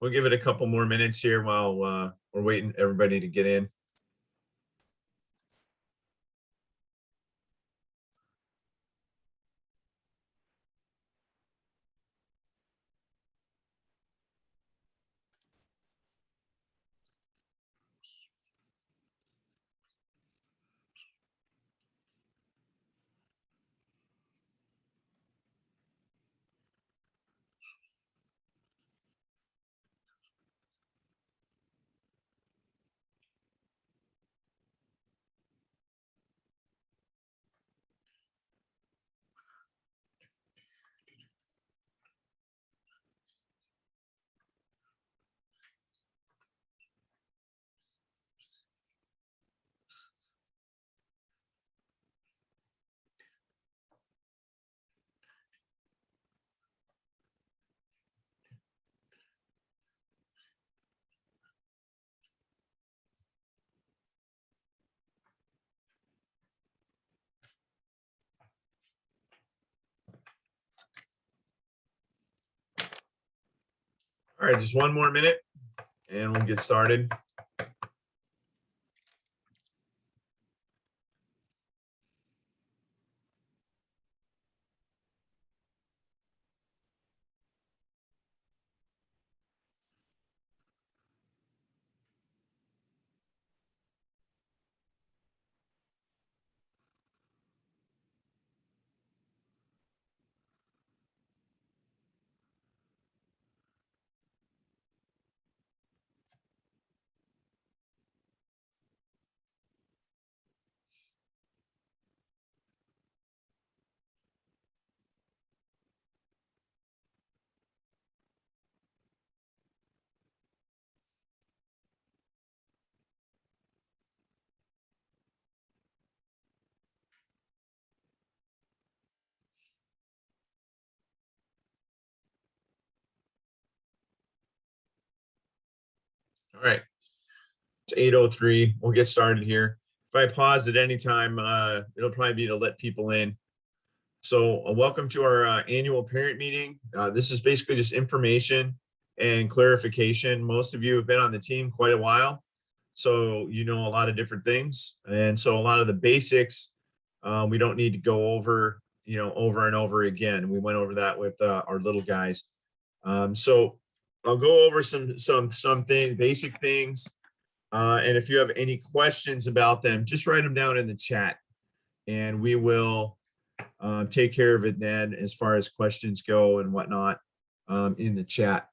We'll give it a couple more minutes here while we're waiting everybody to get in. All right, just one more minute and we'll get started. All right, it's 8:03. We'll get started here. If I pause at any time, it'll probably be to let people in. So welcome to our annual parent meeting. This is basically just information and clarification. Most of you have been on the team quite a while, so you know a lot of different things. And so a lot of the basics, we don't need to go over, over and over again. We went over that with our little guys. So I'll go over some basic things. And if you have any questions about them, just write them down in the chat and we will take care of it then as far as questions go and whatnot in the chat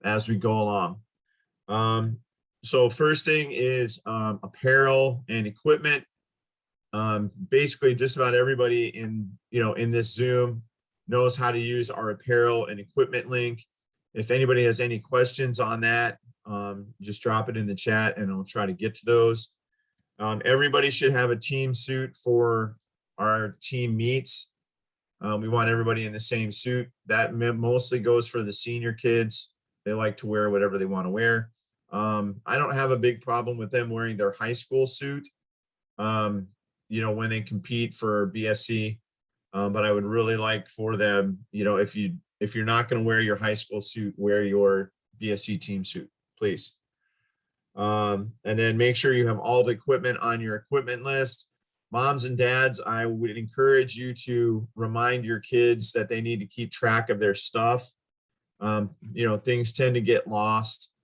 as we go along. So first thing is apparel and equipment. Basically just about everybody in this Zoom knows how to use our apparel and equipment link. If anybody has any questions on that, just drop it in the chat and I'll try to get to those. Everybody should have a team suit for our team meets. We want everybody in the same suit. That mostly goes for the senior kids. They like to wear whatever they want to wear. I don't have a big problem with them wearing their high school suit, when they compete for BSC. But I would really like for them, if you're not going to wear your high school suit, wear your BSC team suit, please. And then make sure you have all the equipment on your equipment list. Moms and dads, I would encourage you to remind your kids that they need to keep track of their stuff. Things tend to get lost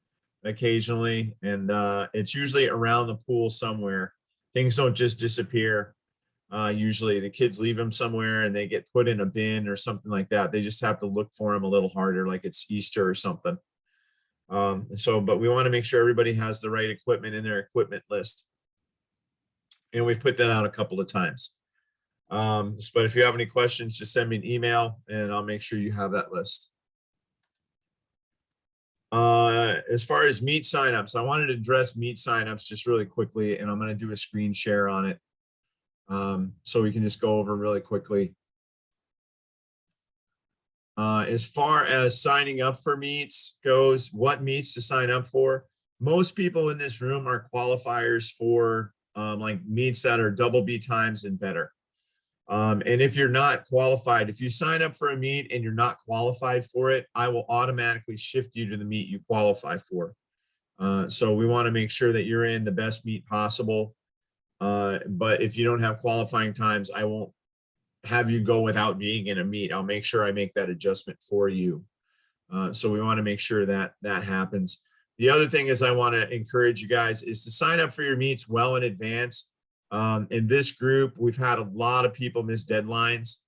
occasionally, and it's usually around the pool somewhere. Things don't just disappear. Usually the kids leave them somewhere and they get put in a bin or something like that. They just have to look for them a little harder, like it's Easter or something. But we want to make sure everybody has the right equipment in their equipment list. And we've put that out a couple of times. But if you have any questions, just send me an email and I'll make sure you have that list. As far as meet signups, I wanted to address meet signups just really quickly, and I'm going to do a screen share on it. So we can just go over really quickly. As far as signing up for meets goes, what meets to sign up for? Most people in this room are qualifiers for like meets that are double B times and better. And if you're not qualified, if you sign up for a meet and you're not qualified for it, I will automatically shift you to the meet you qualify for. So we want to make sure that you're in the best meet possible. But if you don't have qualifying times, I won't have you go without being in a meet. I'll make sure I make that adjustment for you. So we want to make sure that that happens. The other thing is I want to encourage you guys is to sign up for your meets well in advance. In this group, we've had a lot of people miss deadlines,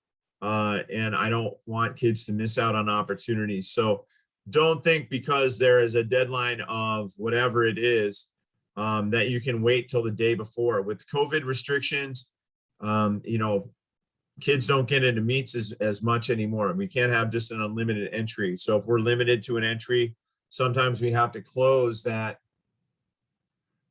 and I don't want kids to miss out on opportunities. So don't think because there is a deadline of whatever it is, that you can wait till the day before. With COVID restrictions, kids don't get into meets as much anymore. We can't have just an unlimited entry. So if we're limited to an entry, sometimes we have to close that.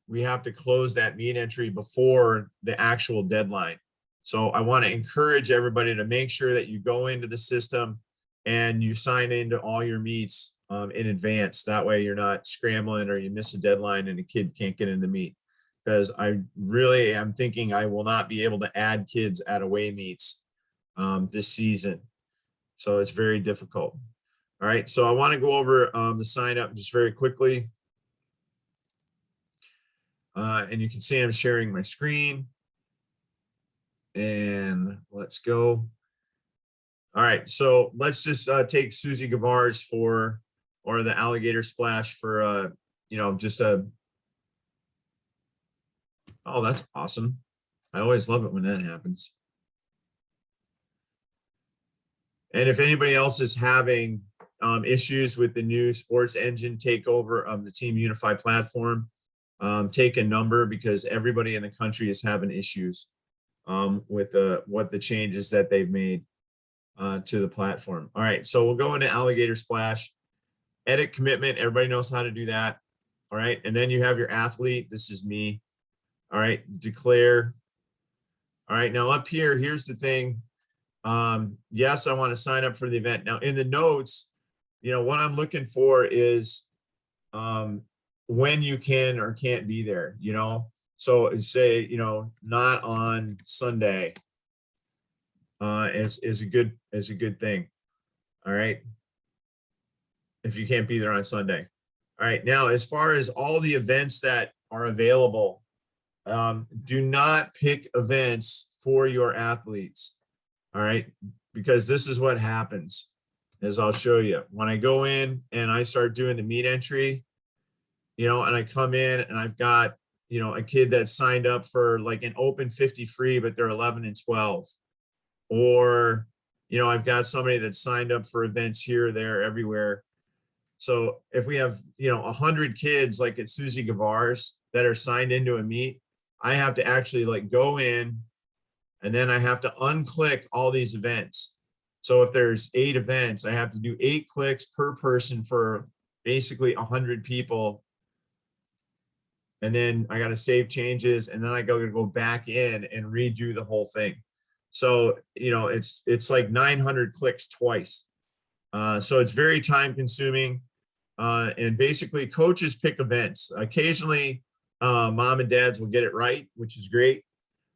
We have to close that meet entry before the actual deadline. So I want to encourage everybody to make sure that you go into the system and you sign into all your meets in advance. That way you're not scrambling or you miss a deadline and a kid can't get in the meet. Because I really am thinking I will not be able to add kids at away meets this season. So it's very difficult. All right, so I want to go over the sign up just very quickly. And you can see I'm sharing my screen. And let's go. All right, so let's just take Susie Gavar's or the alligator splash for, just a, oh, that's awesome. I always love it when that happens. And if anybody else is having issues with the new sports engine takeover of the Team Unify platform, take a number because everybody in the country is having issues with what the changes that they've made to the platform. All right, so we'll go into alligator splash, edit commitment. Everybody knows how to do that. All right, and then you have your athlete. This is me. All right, declare. All right, now up here, here's the thing. Yes, I want to sign up for the event. Now in the notes, what I'm looking for is when you can or can't be there, so say, not on Sunday is a good thing. All right. If you can't be there on Sunday. All right. Now, as far as all the events that are available, do not pick events for your athletes. All right. Because this is what happens, as I'll show you. When I go in and I start doing the meet entry, and I come in and I've got, a kid that signed up for like an open 50 free, but they're 11 and 12. Or, I've got somebody that signed up for events here, there, everywhere. So if we have, 100 kids like at Susie Gavar's that are signed into a meet, I have to actually like go in and then I have to unclick all these events. So if there's 8 events, I have to do 8 clicks per person for basically 100 people. And then I got to save changes, and then I go back in and redo the whole thing. So, it's like 900 clicks twice. So it's very time consuming. And basically coaches pick events. Occasionally, mom and dads will get it right, which is great.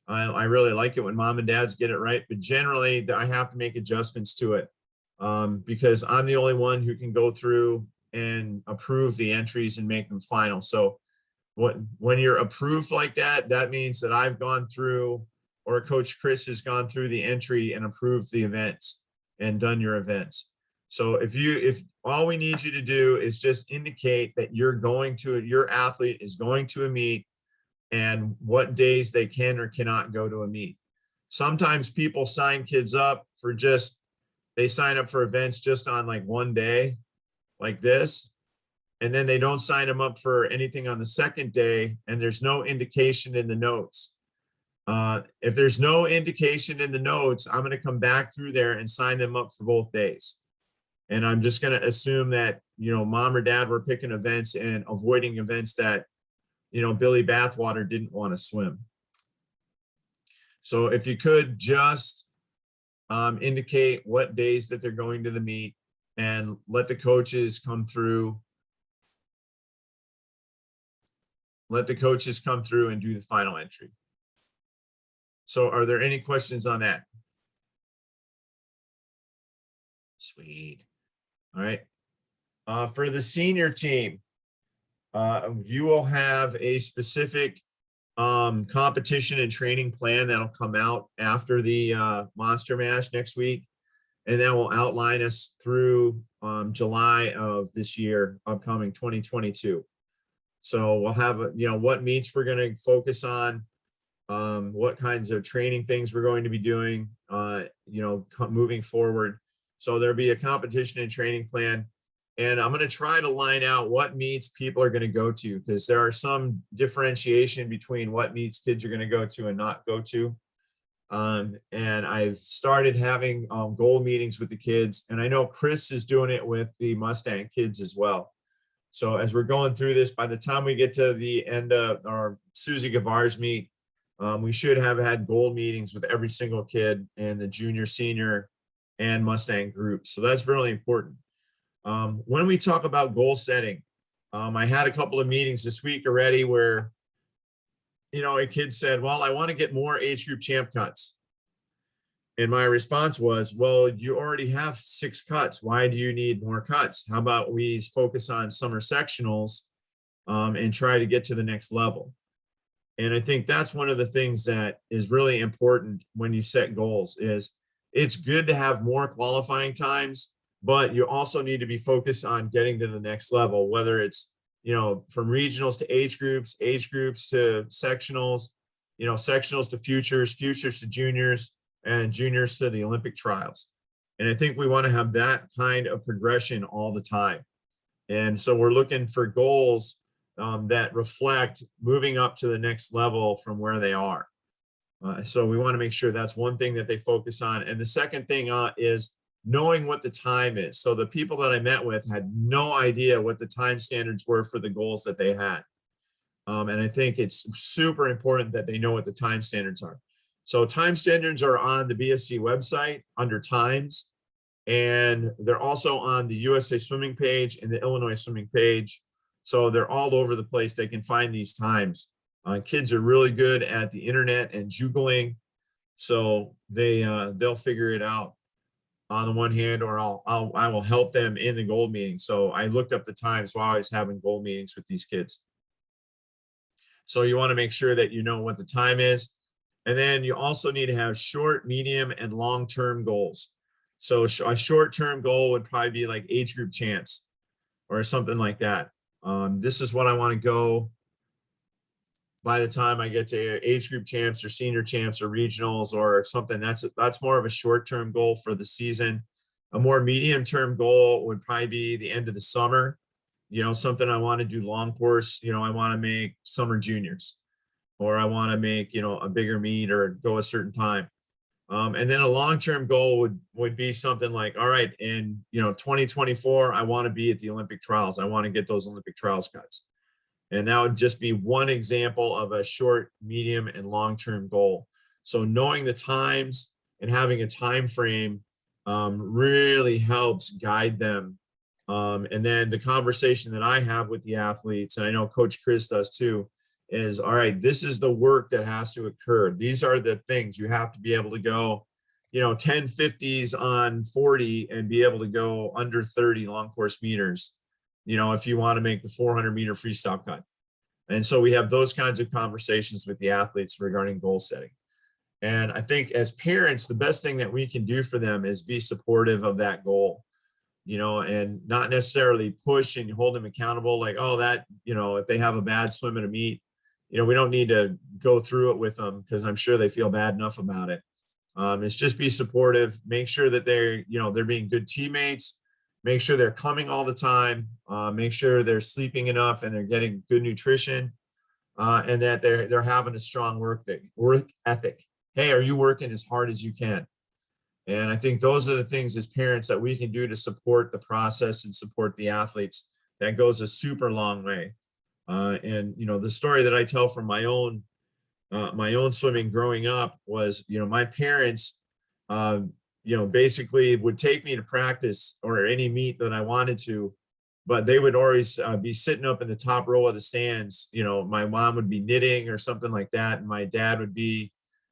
I really like it when mom and dads get it right, but generally I have to make adjustments to it because I'm the only one who can go through and approve the entries and make them final. So when you're approved like that, that means that I've gone through, or Coach Chris has gone through the entry and approved the events and done your events. So if all we need you to do is just indicate that your athlete is going to a meet and what days they can or cannot go to a meet. Sometimes people sign kids up for they sign up for events just on like one day like this, and then they don't sign them up for anything on the second day, and there's no indication in the notes. If there's no indication in the notes, I'm going to come back through there and sign them up for both days. And I'm just going to assume that, mom or dad were picking events and avoiding events that, Billy Bathwater didn't want to swim. So if you could just indicate what days that they're going to the meet and let the coaches come through. Let the coaches come through and do the final entry. So are there any questions on that? Sweet. All right. For the senior team, you will have a specific competition and training plan that'll come out after the Monster Mash next week. And that will outline us through July of this year, upcoming 2022. So we'll have, what meets we're going to focus on, what kinds of training things we're going to be doing, moving forward. So there'll be a competition and training plan. And I'm going to try to line out what meets people are going to go to, because there are some differentiation between what meets kids are going to go to and not go to. And I've started having goal meetings with the kids, and I know Chris is doing it with the Mustang kids as well. So as we're going through this, by the time we get to the end of our Susie Gavar's meet, we should have had goal meetings with every single kid and the junior, senior, and Mustang group. So that's really important. When we talk about goal setting, I had a couple of meetings this week already where, a kid said, well, I want to get more age group champ cuts. And my response was, well, you already have 6 cuts. Why do you need more cuts? How about we focus on summer sectionals and try to get to the next level? And I think that's one of the things that is really important when you set goals. Is it's good to have more qualifying times, but you also need to be focused on getting to the next level, whether it's, from regionals to age groups to sectionals, sectionals to futures to juniors, and juniors to the Olympic trials. And I think we want to have that kind of progression all the time. And so we're looking for goals that reflect moving up to the next level from where they are. So we want to make sure that's one thing that they focus on. And the second thing is knowing what the time is. So the people that I met with had no idea what the time standards were for the goals that they had. And I think it's super important that they know what the time standards are. So time standards are on the BSC website under times, and they're also on the USA Swimming page and the Illinois Swimming page. So they're all over the place. They can find these times. Kids are really good at the internet and Googling, so they'll figure it out on the one hand, or I will help them in the goal meeting. So I looked up the times while I was having goal meetings with these kids. So you want to make sure that you know what the time is. And then you also need to have short, medium, and long-term goals. So a short-term goal would probably be like age group champs or something like that. This is what I want to go by the time I get to age group champs or senior champs or regionals or something. That's more of a short-term goal for the season. A more medium-term goal would probably be the end of the summer. Something I want to do long course. I want to make summer juniors, or I want to make, a bigger meet or go a certain time. And then a long-term goal would be something like, all right, in 2024, I want to be at the Olympic trials. I want to get those Olympic trials cuts. And that would just be one example of a short, medium, and long-term goal. So knowing the times and having a time frame really helps guide them. And then the conversation that I have with the athletes, and I know Coach Chris does too, is, all right, this is the work that has to occur. These are the things you have to be able to go, 1050s on 40 and be able to go under 30 long course meters, if you want to make the 400-meter freestyle cut. And so we have those kinds of conversations with the athletes regarding goal setting. And I think as parents, the best thing that we can do for them is be supportive of that goal, and not necessarily push and hold them accountable. Like, oh, that, if they have a bad swim at a meet, we don't need to go through it with them, because I'm sure they feel bad enough about it. It's just be supportive, make sure that they're being good teammates, make sure they're coming all the time, make sure they're sleeping enough and they're getting good nutrition, and that they're having a strong work ethic. Hey, are you working as hard as you can? And I think those are the things as parents that we can do to support the process and support the athletes. That goes a super long way. And the story that I tell from my own swimming growing up was, my parents, basically would take me to practice or any meet that I wanted to, but they would always be sitting up in the top row of the stands. My mom would be knitting or something like that, and my dad would be,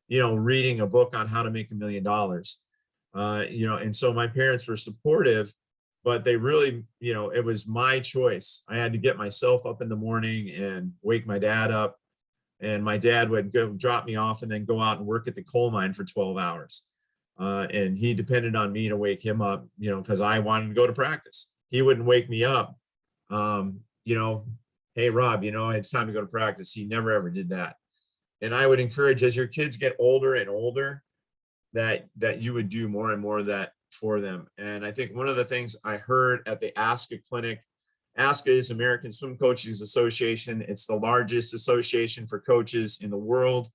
reading a book on how to make $1 million. And so my parents were supportive, but they really, it was my choice. I had to get myself up in the morning and wake my dad up, and my dad would go drop me off and then go out and work at the coal mine for 12 hours. And he depended on me to wake him up, because I wanted to go to practice. He wouldn't wake me up. Hey, Rob, it's time to go to practice. He never ever did that. And I would encourage, as your kids get older and older, that you would do more and more of that for them. And I think one of the things I heard at the ASCA clinic, ASCA is American Swim Coaches Association. It's the largest association for coaches in the world.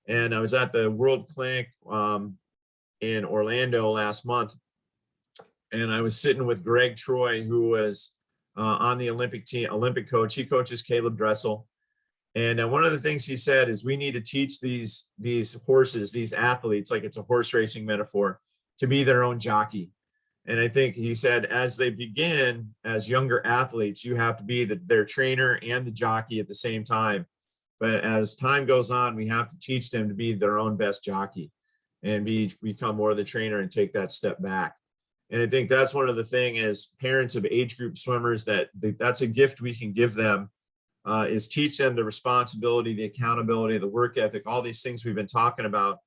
And I was at the World Clinic in Orlando last month, and I was sitting with Greg Troy, who was on the Olympic team, Olympic coach. He coaches Caleb Dressel. And one of the things he said is we need to teach these horses, these athletes, like it's a horse racing metaphor, to be their own jockey. And I think he said, as they begin as younger athletes, you have to be their trainer and the jockey at the same time. But as time goes on, we have to teach them to be their own best jockey and become more of the trainer and take that step back. And I think that's one of the things as parents of age group swimmers that's a gift we can give them, is teach them the responsibility, the accountability, the work ethic, all these things we've been talking about.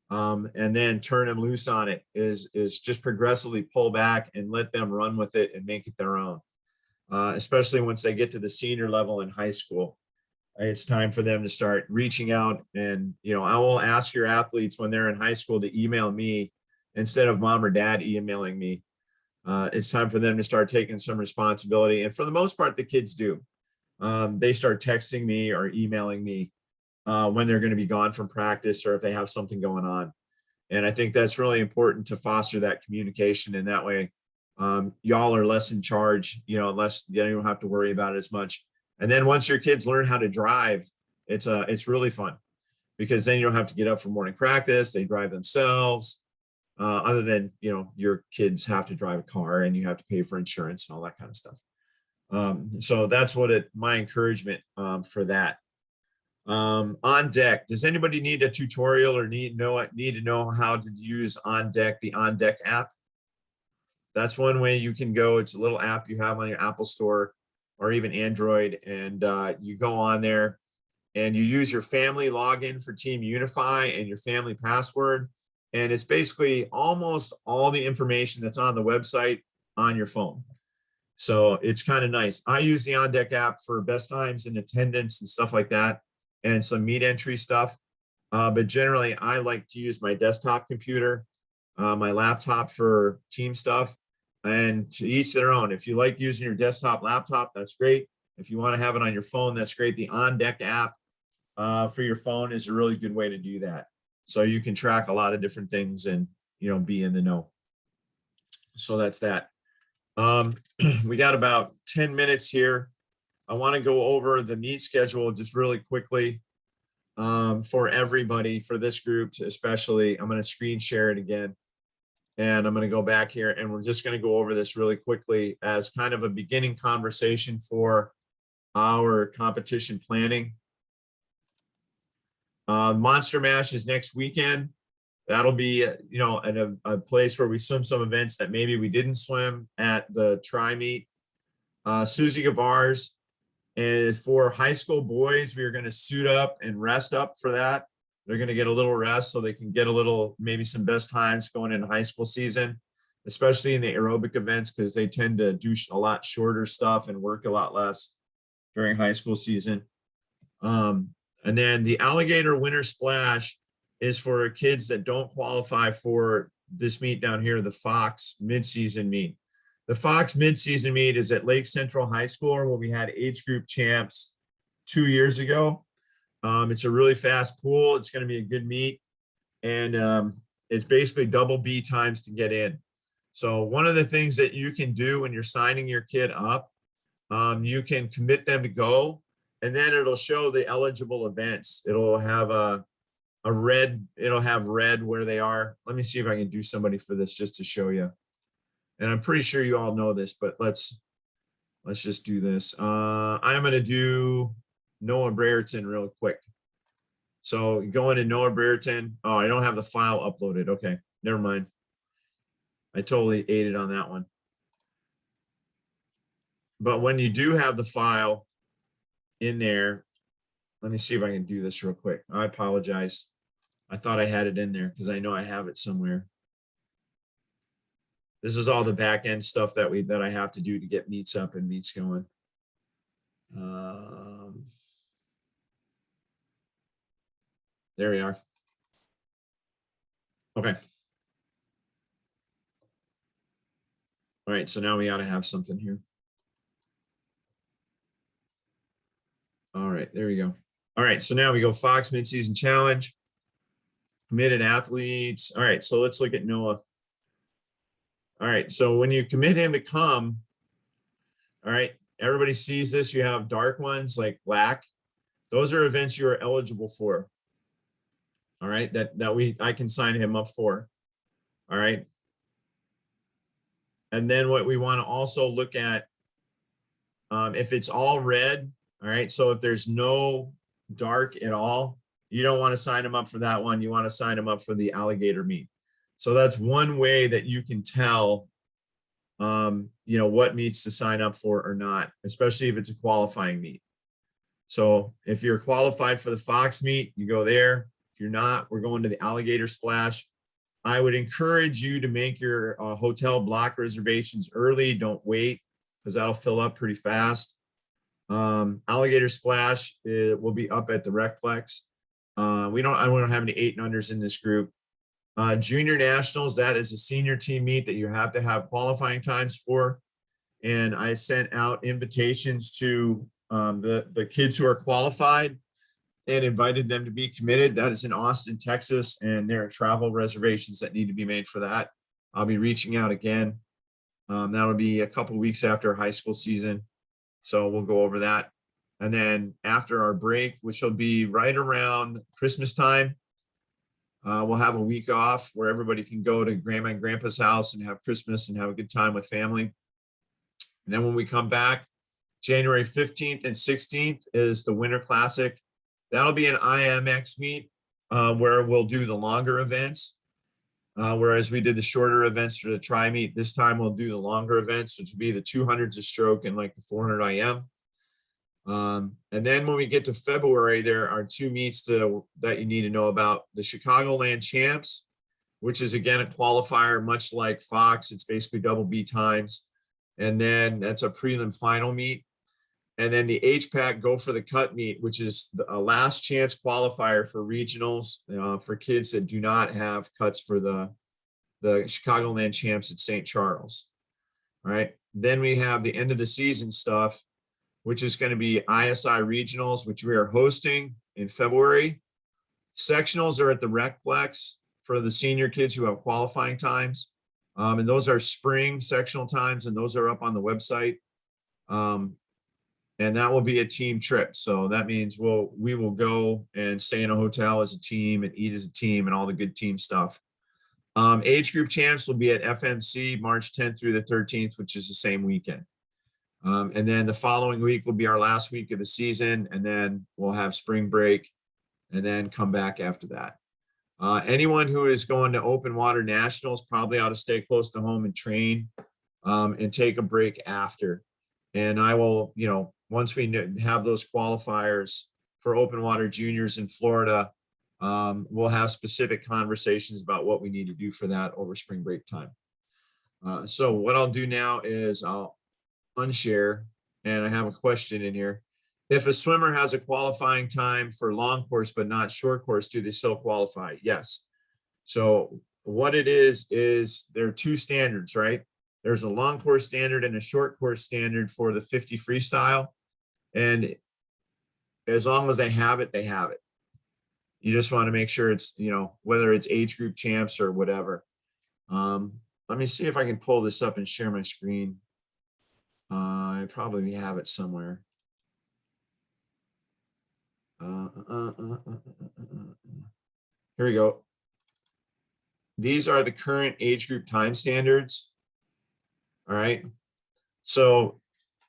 And then turn them loose on it is just progressively pull back and let them run with it and make it their own, especially once they get to the senior level in high school. It's time for them to start reaching out. And, I will ask your athletes when they're in high school to email me instead of mom or dad emailing me. It's time for them to start taking some responsibility. And for the most part, the kids do. They start texting me or emailing me when they're going to be gone from practice or if they have something going on. And I think that's really important to foster that communication. And that way, y'all are less in charge, less, you don't have to worry about it as much. And then once your kids learn how to drive, it's really fun, because then you don't have to get up for morning practice. They drive themselves. Other than, your kids have to drive a car and you have to pay for insurance and all that kind of stuff. So that's my encouragement for that. On deck, does anybody need a tutorial or need to know how to use On Deck, the On Deck app? That's one way you can go. It's a little app you have on your Apple Store or even Android, and you go on there and you use your family login for Team Unify and your family password. And it's basically almost all the information that's on the website on your phone. So it's kind of nice. I use the On Deck app for best times and attendance and stuff like that, and some meet entry stuff. But generally, I like to use my desktop computer, my laptop for team stuff, and to each their own. If you like using your desktop laptop, that's great. If you want to have it on your phone, that's great. The On Deck app for your phone is a really good way to do that. So you can track a lot of different things and, be in the know. So that's that. We got about 10 minutes here. I want to go over the meet schedule just really quickly for everybody, for this group especially. I'm going to screen share it again. And I'm going to go back here and we're just going to go over this really quickly as kind of a beginning conversation for our competition planning. Monster Mash is next weekend. That'll be, in a place where we swim some events that maybe we didn't swim at the tri-meet. Susie Gavar's, and for high school boys, we are going to suit up and rest up for that. They're going to get a little rest so they can get maybe some best times going into high school season, especially in the aerobic events, because they tend to do a lot shorter stuff and work a lot less during high school season. And then the Alligator Winter Splash is for kids that don't qualify for this meet down here, the Fox midseason meet. The Fox midseason meet is at Lake Central High School, where we had age group champs 2 years ago. It's a really fast pool. It's going to be a good meet. And it's basically double B times to get in. So one of the things that you can do when you're signing your kid up, you can commit them to go, and then it'll show the eligible events. It'll have it'll have red where they are. Let me see if I can do somebody for this just to show you. And I'm pretty sure you all know this, but let's just do this. I'm going to do Noah Brereton real quick. So go into Noah Brereton. Oh, I don't have the file uploaded. Okay, never mind. I totally ate it on that one. But when you do have the file in there, let me see if I can do this real quick. I apologize. I thought I had it in there because I know I have it somewhere. This is all the back end stuff that I have to do to get meets up and meets going. There we are. Okay. All right, so now we ought to have something here. All right, there we go. All right, so now we go Fox Midseason Challenge, committed athletes. All right, so let's look at Noah. All right, so when you commit him to come, all right, everybody sees this. You have dark ones like black. Those are events you are eligible for. All right, I can sign him up for. All right. And then what we want to also look at, if it's all red, all right, so if there's no dark at all, you don't want to sign them up for that one. You want to sign them up for the alligator meet. So that's one way that you can tell, you know, what meets to sign up for or not, especially if it's a qualifying meet. So if you're qualified for the Fox meet, you go there. If you're not, we're going to the alligator splash. I would encourage you to make your hotel block reservations early. Don't wait, because that'll fill up pretty fast. Alligator splash will be up at the Recplex. I don't have any 8 and unders in this group. Junior nationals, that is a senior team meet that you have to have qualifying times for. And I sent out invitations to the kids who are qualified and invited them to be committed. That is in Austin, Texas, and there are travel reservations that need to be made for that. I'll be reaching out again. That'll be a couple of weeks after high school season. So we'll go over that. And then after our break, which will be right around Christmas time, we'll have a week off where everybody can go to grandma and grandpa's house and have Christmas and have a good time with family. And then when we come back, January 15th and 16th is the Winter Classic. That'll be an IMX meet where we'll do the longer events. Whereas we did the shorter events for the tri meet, this time we'll do the longer events, which would be the 200s of stroke and like the 400 IM. And then when we get to February, there are 2 meets that you need to know about. The Chicagoland Champs, which is again a qualifier, much like Fox. It's basically double B times. And then that's a prelim final meet. And then the HPAC Go for the Cut meet, which is a last chance qualifier for regionals for kids that do not have cuts for the Chicagoland Champs at St. Charles. All right. Then we have the end of the season stuff, which is going to be ISI regionals, which we are hosting in February. Sectionals are at the Recplex for the senior kids who have qualifying times. And those are spring sectional times, and those are up on the website. And that will be a team trip. So that means we will go and stay in a hotel as a team and eat as a team and all the good team stuff. Age group champs will be at FMC March 10th through the 13th, which is the same weekend. And then the following week will be our last week of the season, and then we'll have spring break and then come back after that. Anyone who is going to open water nationals probably ought to stay close to home and train and take a break after. And I will, you know, once we have those qualifiers for open water juniors in Florida, we'll have specific conversations about what we need to do for that over spring break time. So what I'll do now is I'll unshare, and I have a question in here. If a swimmer has a qualifying time for long course but not short course, do they still qualify? Yes. So what it is there are 2 standards, right? There's a long course standard and a short course standard for the 50 freestyle. And as long as they have it, they have it. You just want to make sure it's, you know, whether it's age group champs or whatever. Let me see if I can pull this up and share my screen. I probably have it somewhere. Here we go. These are the current age group time standards. All right. So,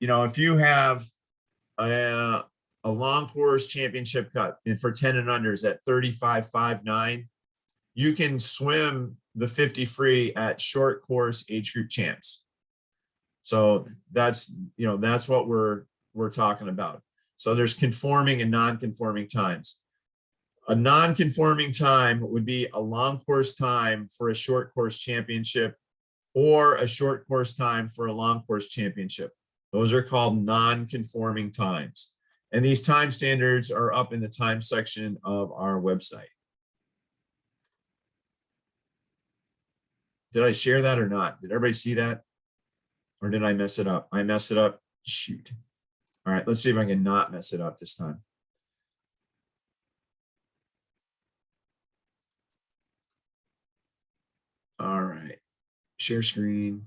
you know, if you have a long course championship cut and for 10 and unders at 35.59, you can swim the 50 free at short course age group champs. So that's what we're talking about. So there's conforming and non-conforming times. A non-conforming time would be a long course time for a short course championship or a short course time for a long course championship. Those are called non-conforming times. And these time standards are up in the time section of our website. Did I share that or not? Did everybody see that? Or did I mess it up? I messed it up. Shoot. All right, let's see if I can not mess it up this time. All right, share screen.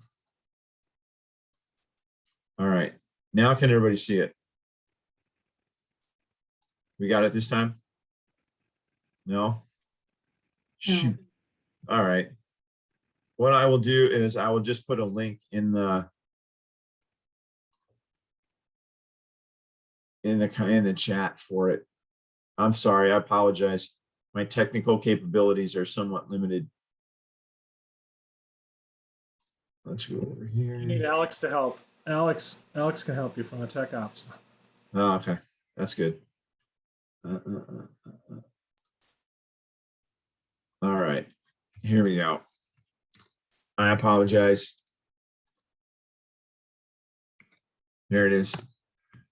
All right, now can everybody see it? We got it this time? No? Shoot. All right. What I will do is I will just put a link in the chat for it. I'm sorry, I apologize. My technical capabilities are somewhat limited. Let's go over here. You need Alex to help. Alex can help you from the tech ops. Oh, okay, that's good. All right, here we go. I apologize. There it is.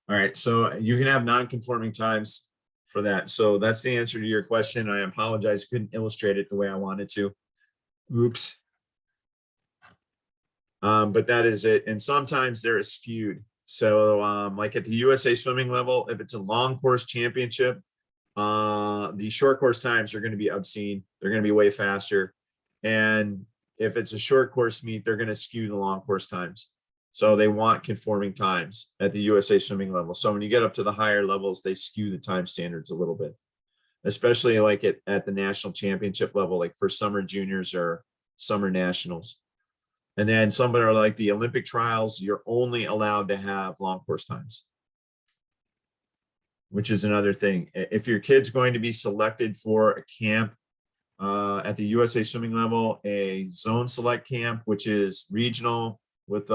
All right, so you can have non-conforming times for that. So that's the answer to your question. I apologize, couldn't illustrate it the way I wanted to. Oops. But that is it. And sometimes they're skewed. So like at the USA swimming level, if it's a long course championship, the short course times are going to be obscene. They're going to be way faster. And if it's a short course meet, they're going to skew the long course times. So they want conforming times at the USA swimming level. So when you get up to the higher levels, they skew the time standards a little bit, especially like at the national championship level, like for summer juniors or summer nationals. And then somebody are like the Olympic trials, you're only allowed to have long course times, which is another thing. If your kid's going to be selected for a camp at the USA swimming level, a zone select camp, which is regional with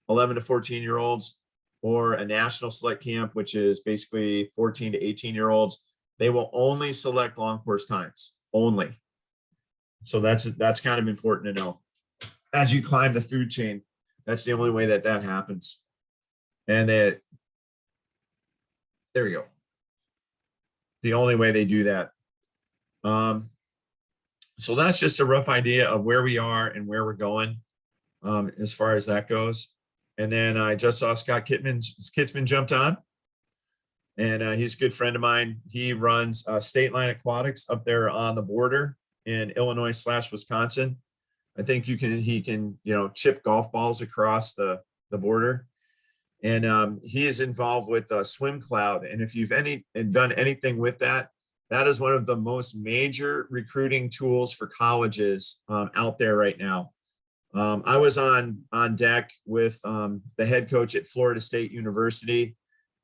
11 to 14-year-olds, or a national select camp, which is basically 14 to 18-year-olds, they will only select long course times, only. So that's kind of important to know. As you climb the food chain, that's the only way that happens. And there we go. The only way they do that. So that's just a rough idea of where we are and where we're going as far as that goes. And then I just saw Scott Kitzman jumped on, and he's a good friend of mine. He runs State Line Aquatics up there on the border in Illinois/Wisconsin. I think he can chip golf balls across the border, and he is involved with Swim Cloud. And if you've done anything with that, that is one of the most major recruiting tools for colleges out there right now. I was on deck with the head coach at Florida State University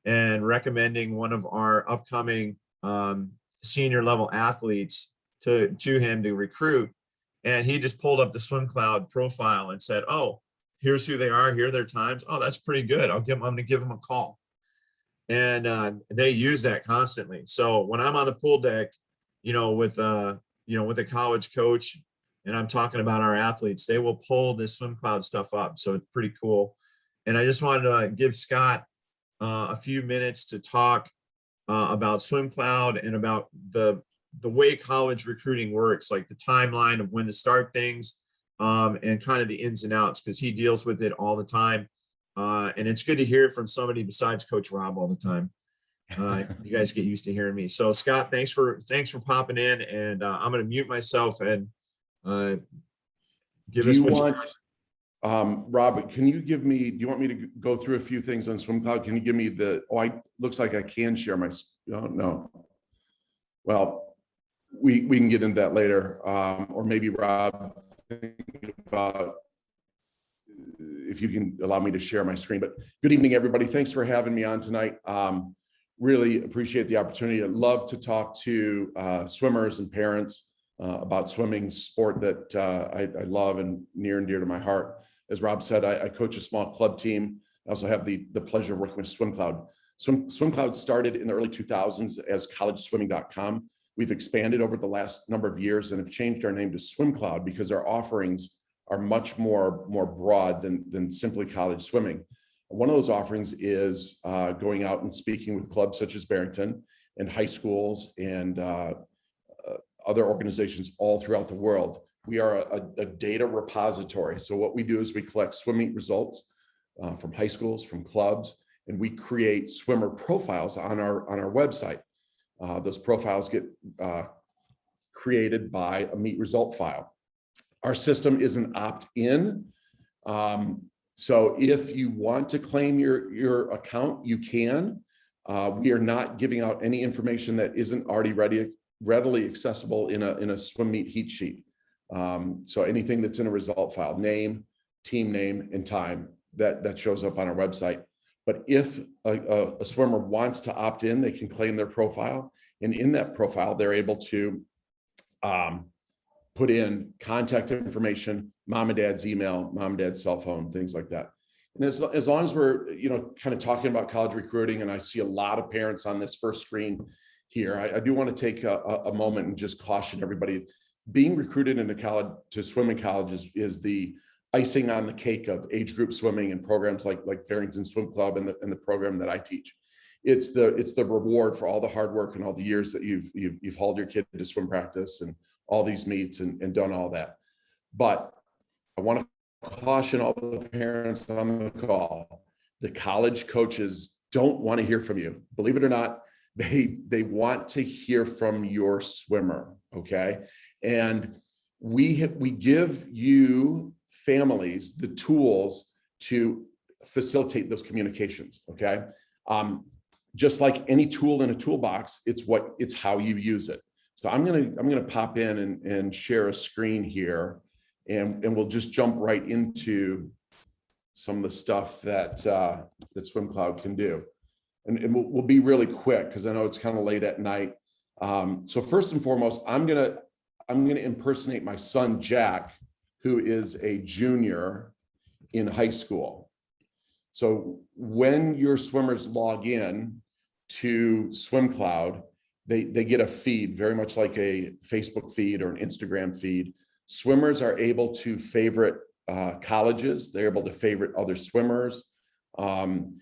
and recommending one of our upcoming senior level athletes to him to recruit. And he just pulled up the Swim Cloud profile and said, oh, here's who they are. Here are their times. Oh, that's pretty good. I'm going to give them a call. And they use that constantly. So when I'm on the pool deck, with a college coach, and I'm talking about our athletes, they will pull this Swim Cloud stuff up. So it's pretty cool. And I just wanted to give Scott a few minutes to talk about Swim Cloud and about the way college recruiting works, like the timeline of when to start things and kind of the ins and outs, because he deals with it all the time. And it's good to hear it from somebody besides Coach Rob all the time. You guys get used to hearing me. So Scott, thanks for popping in, and I'm going to mute myself and give us what Rob, can you give me, do you want me to go through a few things on Swim Cloud? Can you give me looks like I can share my, no. Well, we can get into that later. Or maybe Rob, think about if you can allow me to share my screen. But good evening, everybody. Thanks for having me on tonight. Really appreciate the opportunity. I'd love to talk to swimmers and parents about swimming, sport that I love and near and dear to my heart. As Rob said, I coach a small club team. I also have the pleasure of working with SwimCloud. SwimCloud started in the early 2000s as collegeswimming.com. We've expanded over the last number of years and have changed our name to SwimCloud because our offerings are much more broad than simply college swimming. One of those offerings is going out and speaking with clubs such as Barrington and high schools and other organizations all throughout the world. We are a data repository. So what we do is we collect swim meet results from high schools, from clubs, and we create swimmer profiles on our website. Those profiles get created by a meet result file. Our system is an opt-in. So if you want to claim your account, you can. We are not giving out any information that isn't already readily accessible in a swim meet heat sheet. So anything that's in a result file, name, team name, and time, that shows up on our website. But if a swimmer wants to opt in, they can claim their profile. And in that profile, they're able to put in contact information, mom and dad's email, mom and dad's cell phone, things like that. And as long as we're, kind of talking about college recruiting, and I see a lot of parents on this first screen here, I do want to take a moment and just caution everybody. Being recruited into college, to swim in college, is the icing on the cake of age group swimming and programs like Barrington Swim Club and the program that I teach. It's the reward for all the hard work and all the years that you've hauled your kid to swim practice and all these meets and done all that. But I want to caution all the parents on the call. The college coaches don't want to hear from you. Believe it or not, they want to hear from your swimmer, okay? And we give you families the tools to facilitate those communications, okay? Just like any tool in a toolbox, it's how you use it. So I'm gonna pop in and share a screen here, and we'll just jump right into some of the stuff that SwimCloud can do. And we'll be really quick because I know it's kind of late at night. So first and foremost, I'm gonna impersonate my son Jack, who is a junior in high school. So when your swimmers log in to SwimCloud, they get a feed, very much like a Facebook feed or an Instagram feed. Swimmers are able to favorite colleges. They're able to favorite other swimmers, and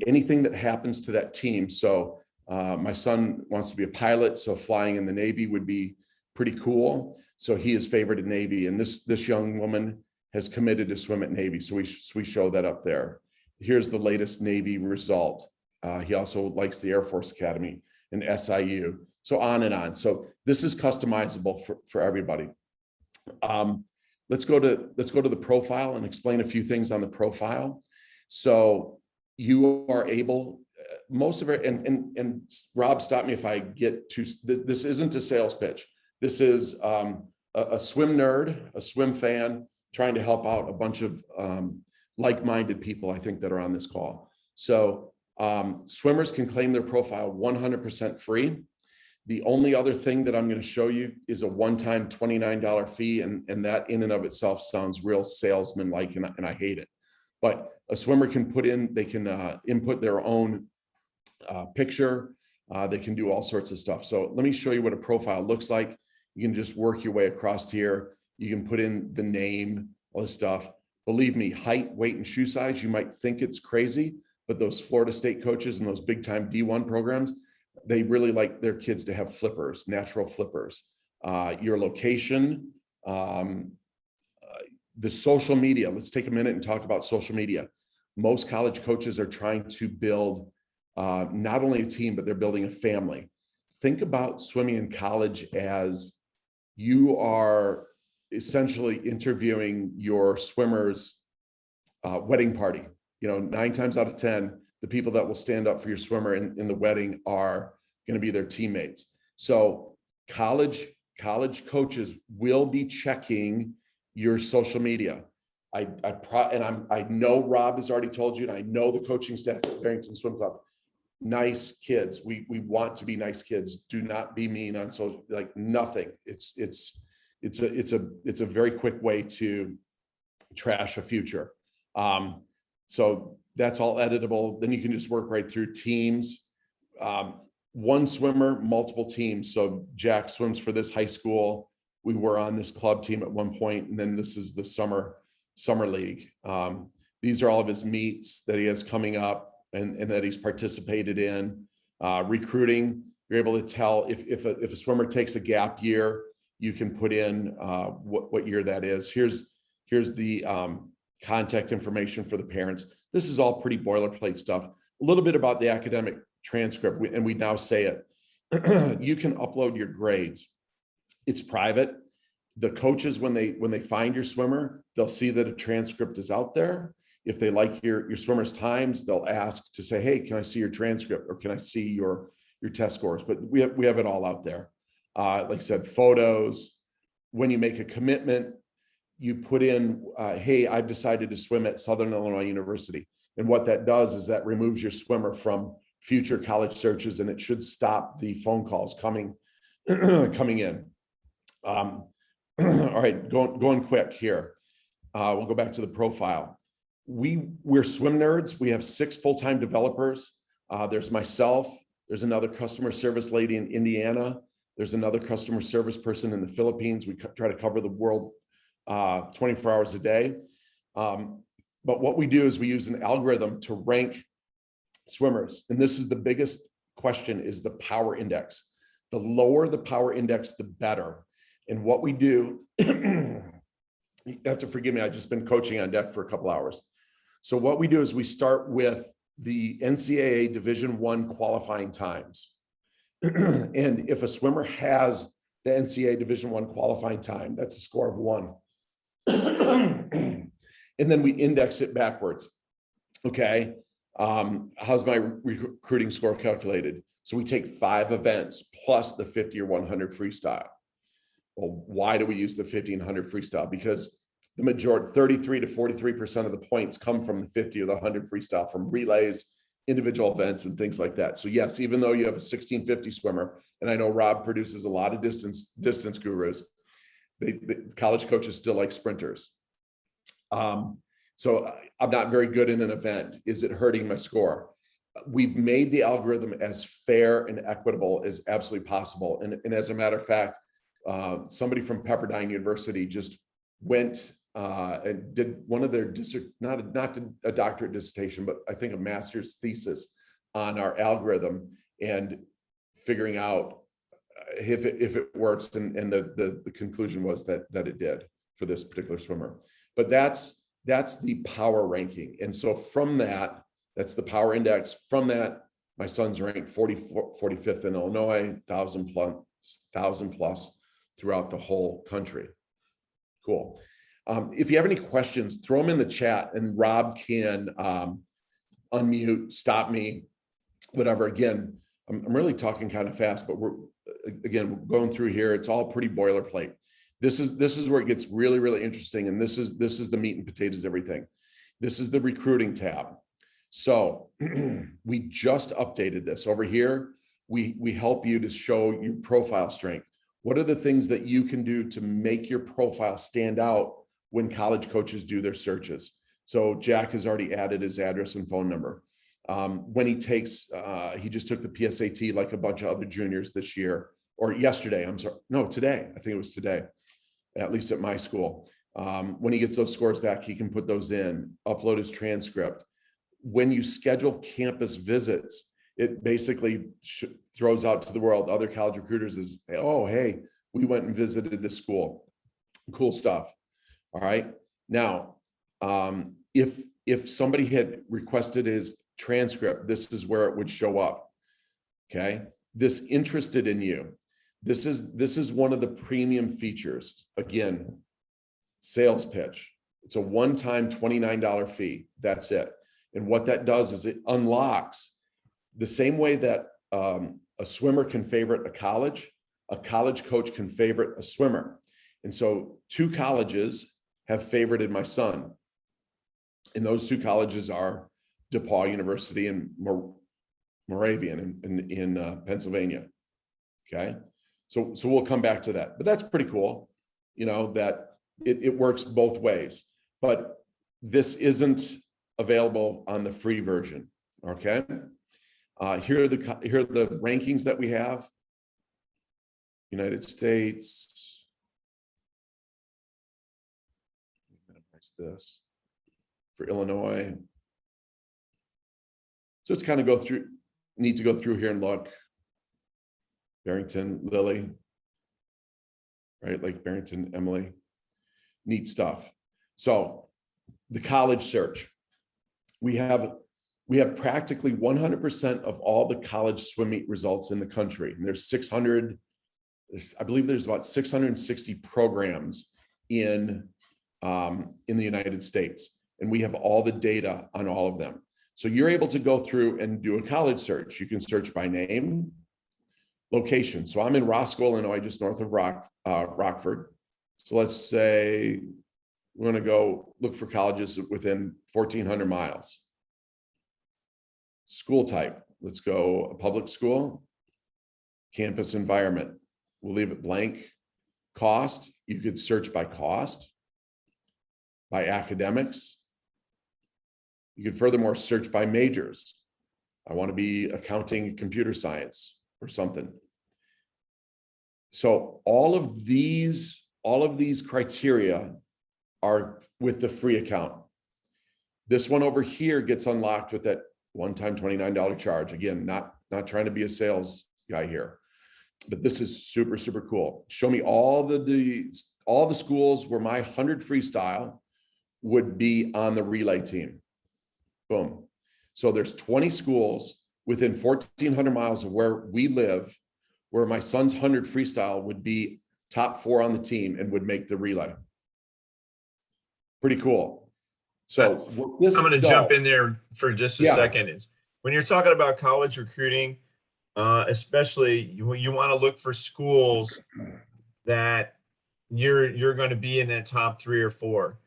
anything that happens to that team. So my son wants to be a pilot, so flying in the Navy would be pretty cool. So he is favored in Navy, and this young woman has committed to swim at Navy. So we show that up there. Here's the latest Navy result. He also likes the Air Force Academy and SIU, so on and on. So this is customizable for everybody. Let's go to the profile and explain a few things on the profile. So you are able, most of it, and Rob, stop me if I get too, this isn't a sales pitch. This is a swim nerd, a swim fan, trying to help out a bunch of like-minded people, I think, that are on this call. So swimmers can claim their profile 100% free. The only other thing that I'm going to show you is a one-time $29 fee, and that in and of itself sounds real salesman-like, and I hate it. But a swimmer can they can input their own picture. They can do all sorts of stuff. So let me show you what a profile looks like. You can just work your way across here. You can put in the name, all this stuff. Believe me, height, weight, and shoe size, you might think it's crazy, but those Florida State coaches and those big time D1 programs, they really like their kids to have flippers, natural flippers. Your location, the social media. Let's take a minute and talk about social media. Most college coaches are trying to build not only a team, but they're building a family. Think about swimming in college as you are essentially interviewing your swimmer's wedding party. 9 times out of 10, the people that will stand up for your swimmer in the wedding are going to be their teammates. So college coaches will be checking your social media. I know Rob has already told you, and I know the coaching staff at Barrington Swim Club. nice kids. We want to be nice kids. Do not be mean on social, like nothing. It's a very quick way to trash a future. So that's all editable. Then you can just work right through teams. One swimmer, multiple teams. So Jack swims for this high school. We were on this club team at one point, and then this is the summer league. These are all of his meets that he has coming up and that he's participated in. Recruiting, you're able to tell if a swimmer takes a gap year, you can put in what year that is. Here's the contact information for the parents. This is all pretty boilerplate stuff. A little bit about the academic transcript, and we now say it. You can upload your grades. It's private. The coaches, when they find your swimmer, they'll see that a transcript is out there. If they like your swimmer's times, they'll ask to say, hey, can I see your transcript, or can I see your test scores? But we have it all out there. Like I said, photos. When you make a commitment, you put in, hey, I've decided to swim at Southern Illinois University. And what that does is that removes your swimmer from future college searches, and it should stop the phone calls coming in. All right, going quick here. We'll go back to the profile. We're swim nerds. We have 6 full-time developers. There's myself. There's another customer service lady in Indiana. There's another customer service person in the Philippines. We try to cover the world 24 hours a day. But what we do is we use an algorithm to rank swimmers. And this is the biggest question, is the power index. The lower the power index, the better. And what we do, you have to forgive me, I've just been coaching on deck for a couple hours. So what we do is we start with the NCAA Division I qualifying times. And if a swimmer has the NCAA Division I qualifying time, that's a score of 1. And then we index it backwards. Okay, how's my recruiting score calculated? So we take 5 events plus the 50 or 100 freestyle. Well, why do we use the 50 and 100 freestyle? Because the majority, 33 to 43% of the points come from the 50 or the 100 freestyle, from relays, individual events, and things like that. So yes, even though you have a 1650 swimmer, and I know Rob produces a lot of distance gurus, the college coaches still like sprinters. So I'm not very good in an event. Is it hurting my score? We've made the algorithm as fair and equitable as absolutely possible. And as a matter of fact, somebody from Pepperdine University just went and did one of their not a doctorate dissertation, but I think a master's thesis on our algorithm, and figuring out if it works. And the conclusion was that it did for this particular swimmer. But that's the power ranking. And so from that's the power index. From that, my son's ranked 45th in Illinois, 1,000 plus throughout the whole country. Cool. If you have any questions, throw them in the chat, and Rob can unmute, stop me, whatever. Again, I'm really talking kind of fast, but we're going through here. It's all pretty boilerplate. This is where it gets really, really interesting. And this is the meat and potatoes of everything. This is the recruiting tab. So we just updated this over here. We help you to show your profile strength. What are the things that you can do to make your profile stand out when college coaches do their searches? So Jack has already added his address and phone number. When he takes, he just took the PSAT like a bunch of other juniors this year, or yesterday, I'm sorry, no, today. I think it was today, at least at my school. When he gets those scores back, he can put those in, upload his transcript. When you schedule campus visits, it basically throws out to the world, other college recruiters, is, oh, hey, we went and visited this school. Cool stuff. All right. Now, if somebody had requested his transcript, this is where it would show up. Okay. This interested in you. This is one of the premium features. Again, sales pitch. It's a one-time $29 fee. That's it. And what that does is it unlocks the same way that a swimmer can favorite a college coach can favorite a swimmer. And so 2 colleges have favorited my son. And those 2 colleges are DePaul University and Moravian in Pennsylvania. Okay. So we'll come back to that, but that's pretty cool. You know, that it works both ways, but this isn't available on the free version. Okay. Here are the rankings that we have. United States. Minimize this for Illinois. So it's kind of need to go through here and look. Barrington, Lily, right? Like Barrington, Emily, neat stuff. So the college search, we have practically 100% of all the college swim meet results in the country. And there's 600, I believe there's about 660 programs in the United States. And we have all the data on all of them. So you're able to go through and do a college search. You can search by name, location. So I'm in Roscoe, Illinois, just north of Rockford. So let's say we're going to go look for colleges within 1,400 miles. School type, let's go a public school. Campus environment, we'll leave it blank. Cost, you could search by cost, by academics. You could furthermore search by majors. I want to be accounting, computer science, or something. So all of these criteria are with the free account. This one over here gets unlocked with that one-time $29 charge. Again, not trying to be a sales guy here, but this is super, super cool. Show me all the schools where my 100 freestyle would be on the relay team. Boom. So there's 20 schools within 1,400 miles of where we live, where my son's 100 freestyle would be top 4 on the team and would make the relay. Pretty cool. So I'm going to jump in there for just a second. Is when you're talking about college recruiting, especially you want to look for schools that you're going to be in that top 3 or 4.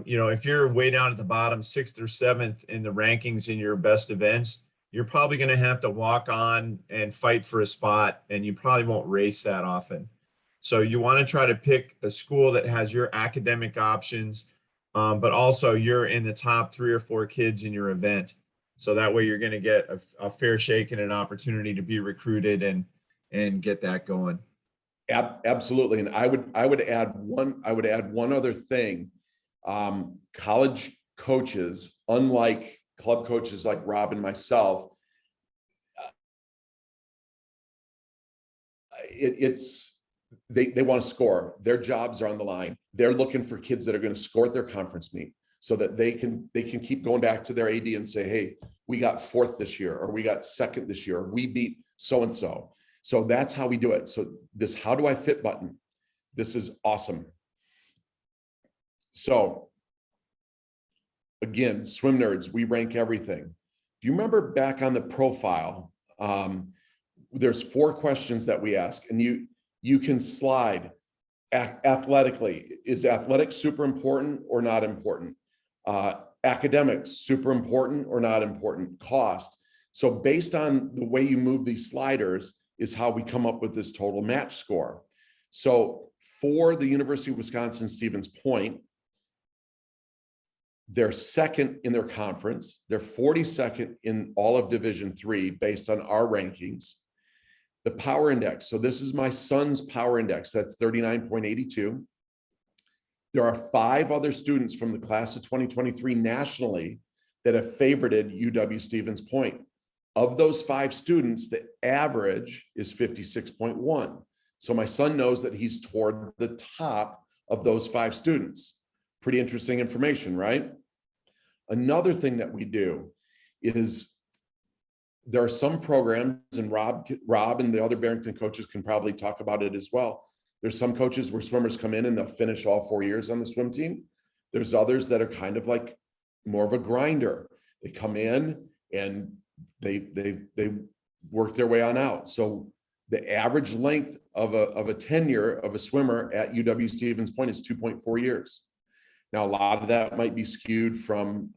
You know, if you're way down at the bottom, 6th or 7th in the rankings in your best events, you're probably going to have to walk on and fight for a spot, and you probably won't race that often. So you want to try to pick a school that has your academic options, but also you're in the top 3 or 4 kids in your event. So that way you're going to get a fair shake and an opportunity to be recruited and get that going. Absolutely. And I would add one other thing. College coaches, unlike club coaches like Rob and myself, they want to score. Their jobs are on the line. They're looking for kids that are going to score at their conference meet so that they can keep going back to their AD and say, hey, we got 4th this year, or we got 2nd this year, or we beat so-and-so. So that's how we do it. So this how do I fit button, this is awesome. So again, swim nerds, we rank everything. Do you remember back on the profile, there's 4 questions that we ask, and you can slide athletically. Is athletics super important or not important? Academics, super important or not important? Cost. So based on the way you move these sliders is how we come up with this total match score. So for the University of Wisconsin-Stevens Point, they're 2nd in their conference. They're 42nd in all of Division III based on our rankings. The power index. So this is my son's power index. That's 39.82. There are 5 other students from the class of 2023 nationally that have favorited UW-Stevens Point. Of those 5 students, the average is 56.1. So my son knows that he's toward the top of those 5 students. Pretty interesting information, right? Another thing that we do is there are some programs, and Rob and the other Barrington coaches can probably talk about it as well. There's some coaches where swimmers come in and they'll finish all 4 years on the swim team. There's others that are kind of like more of a grinder. They come in and they work their way on out. So the average length of a tenure of a swimmer at UW-Stevens Point is 2.4 years. Now, a lot of that might be skewed from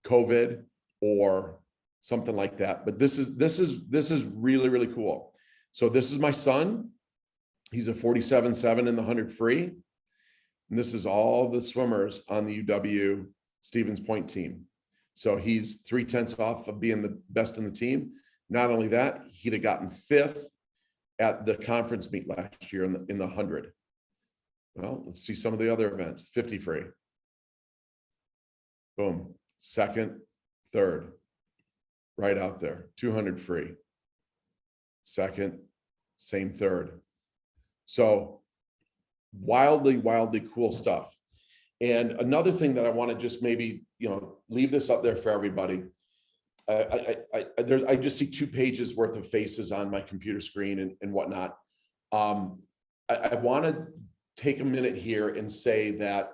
COVID or something like that. But this is really, really cool. So this is my son. He's a 47.7 in the 100 free. And this is all the swimmers on the UW Stevens Point team. So he's 0.3 off of being the best in the team. Not only that, he'd have gotten 5th at the conference meet last year in the 100. Well, let's see some of the other events. 50 free. Boom. 2nd, 3rd. Right out there. 200 free. 2nd, same 3rd. So wildly, wildly cool stuff. And another thing that I want to just maybe, leave this up there for everybody. I just see 2 pages worth of faces on my computer screen and whatnot. I want to take a minute here and say that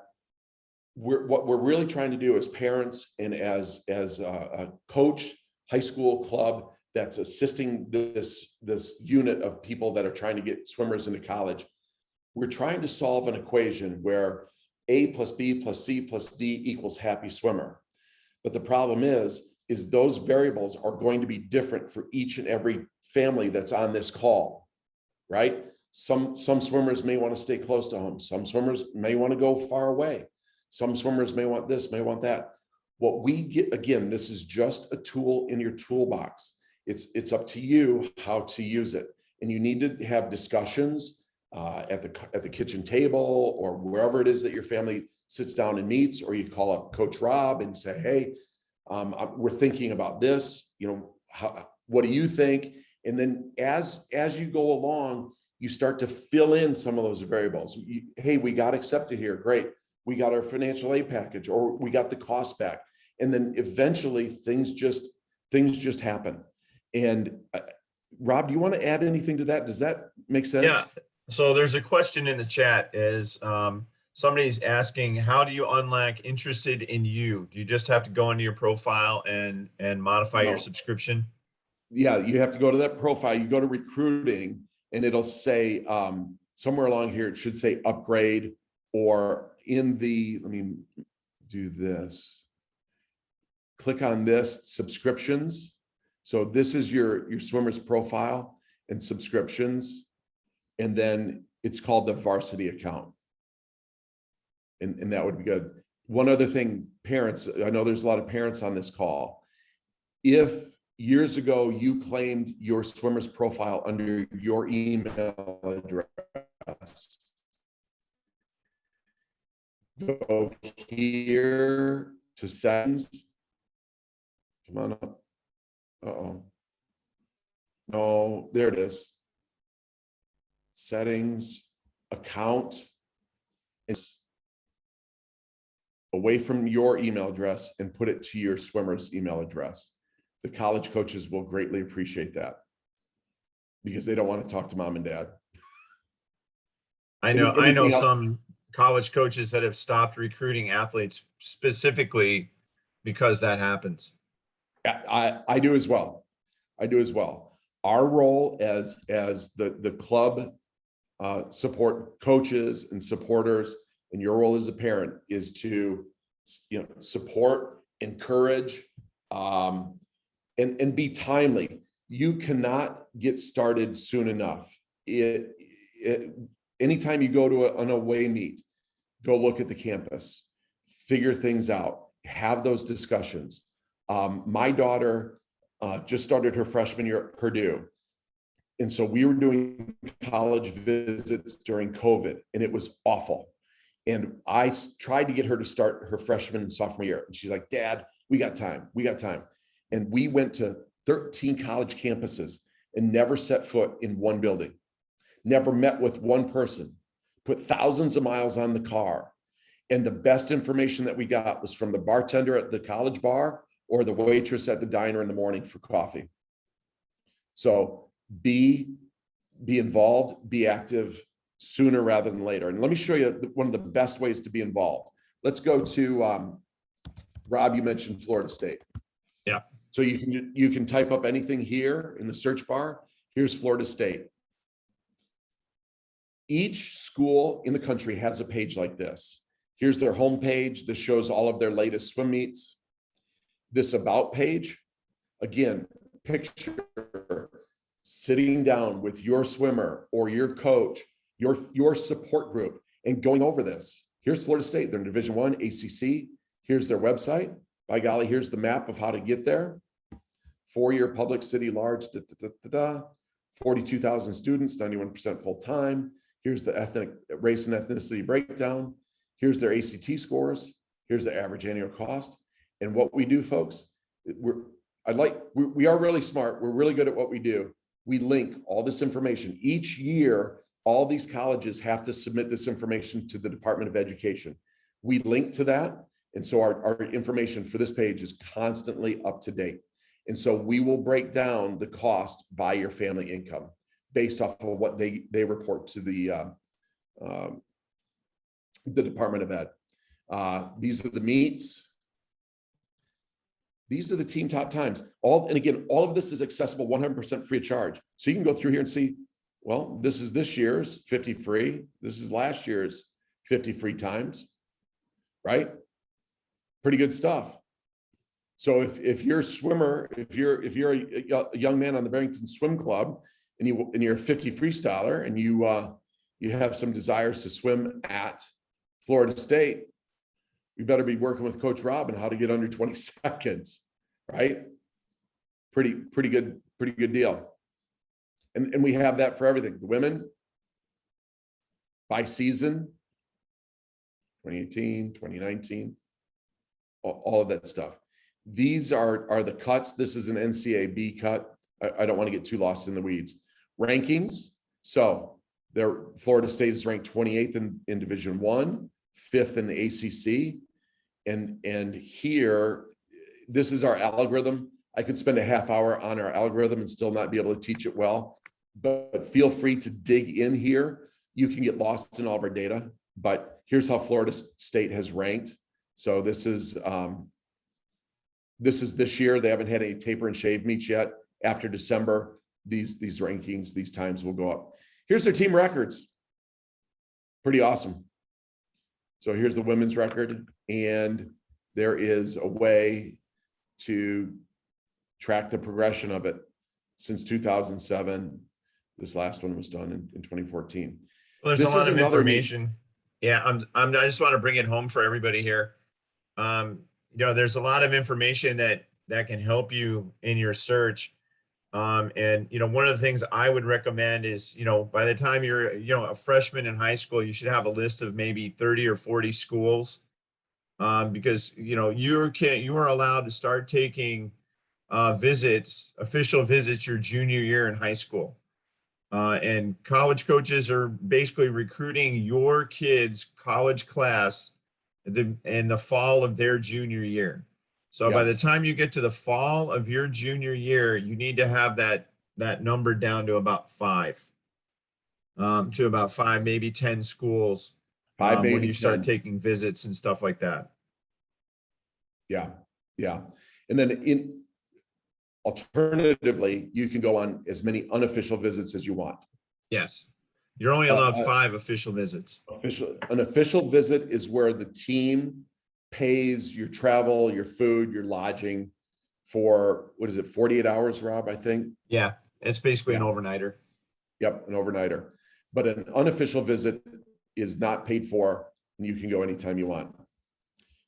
what we're really trying to do as parents and as a coach, high school club that's assisting this unit of people that are trying to get swimmers into college. We're trying to solve an equation where A plus B plus C plus D equals happy swimmer. But the problem is those variables are going to be different for each and every family that's on this call, right? Some swimmers may want to stay close to home. Some swimmers may want to go far away. Some swimmers may want this, may want that. What we get, again, this is just a tool in your toolbox. It's up to you how to use it. And you need to have discussions at the kitchen table or wherever it is that your family sits down and meets, or you call up Coach Rob and say, hey, we're thinking about this, what do you think? And then as you go along, you start to fill in some of those variables. Hey, we got accepted here. Great. We got our financial aid package, or we got the cost back. And then eventually things just happen. And Rob, do you want to add anything to that? Does that make sense? Yeah. So there's a question in the chat is somebody's asking, how do you unlock interested in you? Do you just have to go into your profile and modify your subscription? Yeah, you have to go to that profile. You go to recruiting and it'll say somewhere along here, it should say upgrade, or let me do this. Click on this, subscriptions. So this is your swimmer's profile and subscriptions. And then it's called the varsity account. And that would be good. One other thing, parents, I know there's a lot of parents on this call. If years ago you claimed your swimmer's profile under your email address, go here to settings. Come on up. Uh-oh. No, there it is. Settings, account, away from your email address and put it to your swimmer's email address. The college coaches will greatly appreciate that because they don't want to talk to mom and dad. I know some college coaches that have stopped recruiting athletes specifically because that happens. I do as well. Our role as the club support coaches and supporters, and your role as a parent is to support, encourage, and be timely. You cannot get started soon enough. Anytime you go to an away meet, go look at the campus, figure things out, have those discussions. My daughter just started her freshman year at Purdue. And so we were doing college visits during COVID, and it was awful. And I tried to get her to start her freshman and sophomore year. And she's like, Dad, we got time. And we went to 13 college campuses and never set foot in one building, never met with one person, put thousands of miles on the car. And the best information that we got was from the bartender at the college bar or the waitress at the diner in the morning for coffee. So be involved, be active sooner rather than later. And let me show you one of the best ways to be involved. Let's go to Rob, you mentioned Florida State. Yeah. So you can type up anything here in the search bar. Here's Florida State. Each school in the country has a page like this. Here's their homepage. This shows all of their latest swim meets. This about page Again, picture sitting down with your swimmer or your coach, your support group, and going over this. Here's Florida State, they're in Division I, ACC. Here's their website. By golly, here's the map of how to get there. 4-year public city large, 42,000 students, 91% full-time. Here's the ethnic race and ethnicity breakdown. Here's their ACT scores. Here's the average annual cost. And what we do, folks, we are really smart. We're really good at what we do. We link all this information. Each year, all these colleges have to submit this information to the Department of Education. We link to that. And so our information for this page is constantly up to date. And so we will break down the cost by your family income based off of what they report to the Department of Ed. These are the meets. These are the team top times. And again, all of this is accessible 100% free of charge. So you can go through here and see, well, this is this year's 50 free. This is last year's 50 free times, right? Pretty good stuff. So if you're a swimmer, if you're a young man on the Barrington Swim Club and you're a 50 freestyler and you have some desires to swim at Florida State, you better be working with Coach Rob on how to get under 20 seconds, right? Pretty good deal. And we have that for everything. The women by season, 2018, 2019, all of that stuff. These are the cuts. This is an NCAB cut. I don't want to get too lost in the weeds. Rankings. So Florida State is ranked 28th in Division I, 5th in the ACC. And here, this is our algorithm. I could spend a half hour on our algorithm and still not be able to teach it well, but feel free to dig in here. You can get lost in all of our data, but here's how Florida State has ranked. So this is this year. They haven't had any taper and shave meets yet. After December, these rankings, these times will go up. Here's their team records. Pretty awesome. So here's the women's record, and there is a way to track the progression of it since 2007. This last one was done in 2014. Well, there's a lot of information. Yeah, I just want to bring it home for everybody here. There's a lot of information that can help you in your search. And one of the things I would recommend is, by the time you're, a freshman in high school, you should have a list of maybe 30 or 40 schools. Because, you are allowed to start taking official visits your junior year in high school. And college coaches are basically recruiting your kid's college class in the fall of their junior year. So by the time you get to the fall of your junior year, you need to have that number down to about 5, maybe 10 schools when you start taking visits and stuff like that. Yeah. And then alternatively, you can go on as many unofficial visits as you want. Yes. You're only allowed 5 official visits. An official visit is where the team pays your travel, your food, your lodging for, 48 hours, Rob, I think? Yeah, it's basically an overnighter. Yep, an overnighter. But an unofficial visit is not paid for, and you can go anytime you want.